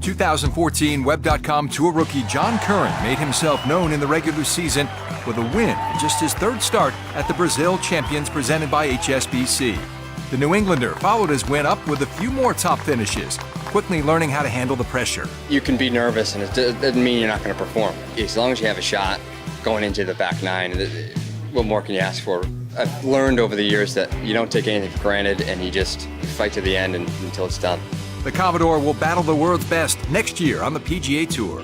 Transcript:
2014 Web.com Tour rookie Jon Curran made himself known in the regular season with a win in just his third start at the Brazil Champions presented by HSBC. The New Englander followed his win up with a few more top finishes, quickly learning how to handle the pressure. You can be nervous, and it doesn't mean you're not going to perform. As long as you have a shot going into the back nine, what more can you ask for? I've learned over the years that you don't take anything for granted, and you fight to the end until it's done. The Commodore will battle the world's best next year on the PGA Tour.